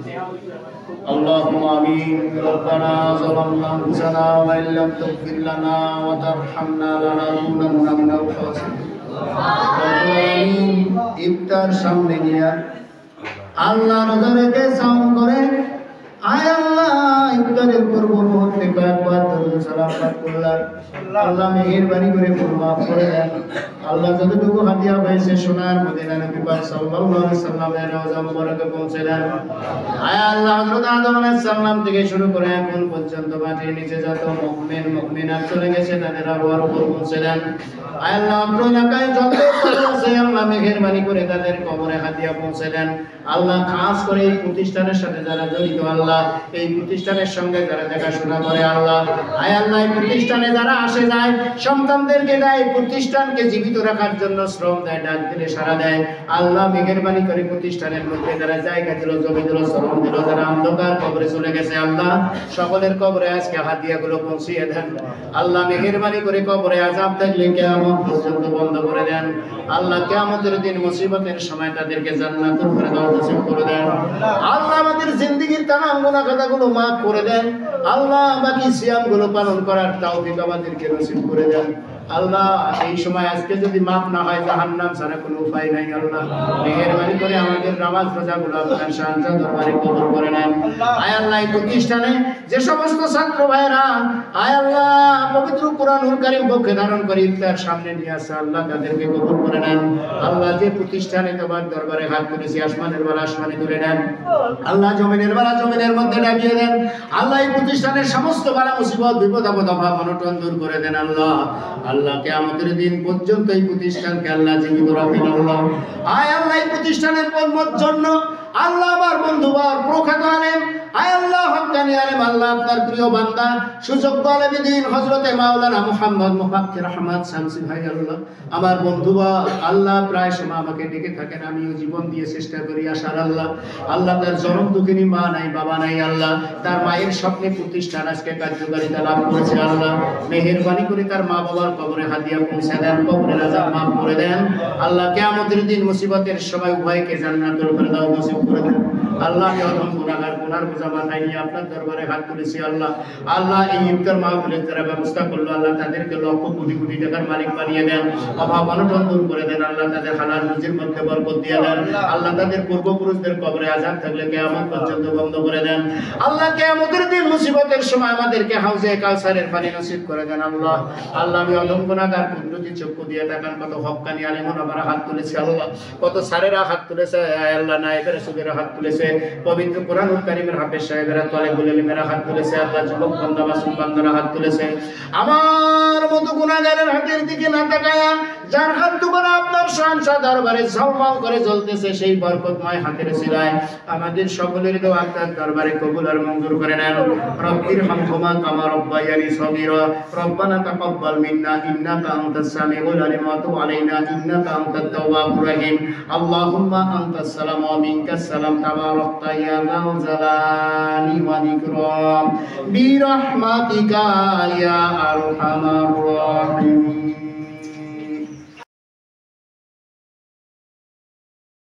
اللهم آمين ربنا ظلمنا أنفسنا وإن لم تغفر لنا وترحمنا لنكونن من الخاسرين ইফতার সামনে নিয়ে আল্লাহ রোজা রেখে সাউন্ড করে আয় আল্লাহ ইফতারের পূর্ব মুহূর্তে কয়েকবার দরুদ সালাম পাঠ করলাম আল্লাহ মেহেরবানি করে মাফ করে দেন আল্লাহ যতটুকু হাদিয়া হয়েছে সোনার মদিনা নবী পাক সাল্লাল্লাহু আলাইহি সাল্লামের রওজা মুবারকে পৌঁছে দেন আয় আল্লাহ হযরত আদম আলাইহিস সালাম থেকে শুরু করে এখন পর্যন্ত মাটির নিচে যত মুমিন মুমিনাত চলে গেছে তাদের আরওয়ার উপর পৌঁছে দেন আয় আল্লাহ আপনার এলাকায় যত আছে আল্লাহ মেহেরবানি করে তাদের কবরে হাদিয়া পৌঁছে দেন আল্লাহ খাস করে এই প্রতিষ্ঠানের সাথে যারা জড়িত আল্লাহ এই প্রতিষ্ঠানের সঙ্গে যারা দেখাশোনা করে আল্লাহ আয় আল্লাহ এই প্রতিষ্ঠানে যারা আসে যায় সন্তানদেরকে দেয় প্রতিষ্ঠানকে জীবিত রাখার জন্য শ্রম দেয় ডাক দিলে সাড়া দেয় আল্লাহ মেহেরবানি করে প্রতিষ্ঠানের মধ্যে যারা জায়গা দিল জমি দিল শ্রম দিল যারা অন্ধকার কবরে চলে গেছে আল্লাহ সকলের কবরে আজকে হাদিয়াগুলো পৌঁছিয়ে দেন আল্লাহ মেহেরবানি করে কবরে আযাব থাকলে কিয়ামত পর্যন্ত বন্ধ করে দেন আল্লাহ কিয়ামতের দিন মুসিবতের সময় তাদেরকে জান্নাতুল ফেরদাউস নসিব করে দেন আল্লাহ আমাদের জিন্দেগীর তামাম গুনাহ খাতাগুলো maaf করে দেন আল্লাহ বাকি সিয়ামগুলো পালন করার তৌফিক আমাদেরকে নসিব করে দেন আল্লাহ এই সময় আজকে যদি maaf না হয় জাহান্নাম ছাড়া কোনো উপায় নাই আল্লাহ মেহেরবানি করে আমাদের নামাজ রোজাগুলো আপনার শান্তি দরবারে কবুল করে নেন আয় আল্লাহ এই প্রতিষ্ঠানে যে সমস্ত ছাত্র ভাইরা আয় আল্লাহ পবিত্র কুরআনুল কারীম বুকে ধারণ করে ইফতার সামনে নিয়ে আসে আল্লাহ তাদেরকে কবুল করে নেন আল্লাহ যে প্রতিষ্ঠানে তোমার দরবারে হাত তুলেছি আসমানের বেলা আসমানে তুলে নেন আল্লাহ জমিনের বেলা জমিনের মধ্যে ডাকিয়ে দেন আল্লাহ এই প্রতিষ্ঠানের সমস্ত বালা মুসিবত বিপদ আপদ অভাব অনটন দূর করে দেন আল্লাহ আল্লাহ কিয়ামতের দিন পর্যন্ত এই প্রতিষ্ঠানকে আল্লাহ জীবিত রাখেন আল্লাহ আয় আল্লাহ এই প্রতিষ্ঠানের জন্য আল্লাহ আমার বন্ধুবার প্রখ্যাত আলেম আয় আল্লাহ হক্কানি আলেম আল্লাহ আপনার প্রিয় বান্দা সুযোগ্য আলেমে দ্বীন হযরতে মাওলানা মুহাম্মদ মুফাক্কির আহমদ শামসী ভাই আল্লাহ আমার বন্ধুবা আল্লাহ প্রায় সময় আমাকে ডেকে থাকেন আমিও জীবন দিয়ে চেষ্টা করি আসার আল্লাহ আল্লাহ তার জনম দুঃখিনী মা নাই বাবা নাই আল্লাহ তার মায়ের স্বপ্নে প্রতিষ্ঠান আজকে কার্যকারিতা লাভ করেছে আল্লাহ মেহেরবানি করে তার মা বাবার কবরে হাদিয়া পৌঁছে দেন কবরের আযাব maaf করে দেন আল্লাহ কিয়ামতের দিন মুসিবতের সময় উভয়কে জান্নাতুল ফেরদাউস নসিব করে দেন আল্লাহ আমি অধম গুনাহগার গুনার বোঝা মাথায় নিয়ে আপনার দরবারে হাত তুলেছি আল্লাহ আল্লাহ এই ইফতার মাহফিলের যারা ব্যবস্থা করলো আল্লাহ তাদেরকে লক্ষ কোটি কোটি টাকার মালিক বানিয়ে দেন অভাব অনটন দূর করে দেন আল্লাহ তাদের হালাল রুজির মধ্যে বরকত দিয়ে দেন আল্লাহ তাদের পূর্বপুরুষদের কবরে আযাব থাকলে কিয়ামত পর্যন্ত বন্ধ করে দেন আল্লাহ কিয়ামতের দিন মুসিবতের সময় আমাদেরকে হাউজে কাউসারের পানি নসিব করে দেন আল্লাহ আল্লাহ আমি অধম গুনাহগার কুদরতি চক্ষু দিয়ে তাকান কত হক্কানি আলেমরা আমরা হাত তুলেছি আল্লাহ কত সারেরা হাত তুলেছে আল্লাহ নায়েবের সুবেরা হাত তুলেছে পবিত্র কোরআনুল কারীমের হাফেজ সাহেবেরা তালেবুল ইলমেরা হাত তুলেছে আল্লাহ যুবক বান্দা মাসুম বান্দারা হাত তুলেছে আমার মতো গুনাহগারের হাতের দিকে না তাকায়া যার হাত দুবার আপনার শানশা দরবারে ঝলমল করে জ্বলতেছে সেই বরকতময় হাতের সিলায় আমাদের সকলের দোয়া আপনার দরবারে কবুল আর মঞ্জুর করে নেন রব্বির হামহুমা কামা রাব্বায়ানি সগীরা রব্বানা তাকাব্বাল মিন্না ইন্নাকা আনতাস সামিউল আলিম ওয়া তুব আলাইনা ইন্নাকা আনতাত তাওয়াবুর রহিম আল্লাহুম্মা আনতাস সালাম ওয়া মিনকাস সালাম তাবারাকতা ইয়া যাল জালালি ওয়াল ইকরাম বিরহমাতিকা ইয়া আরহামার রাহিমিন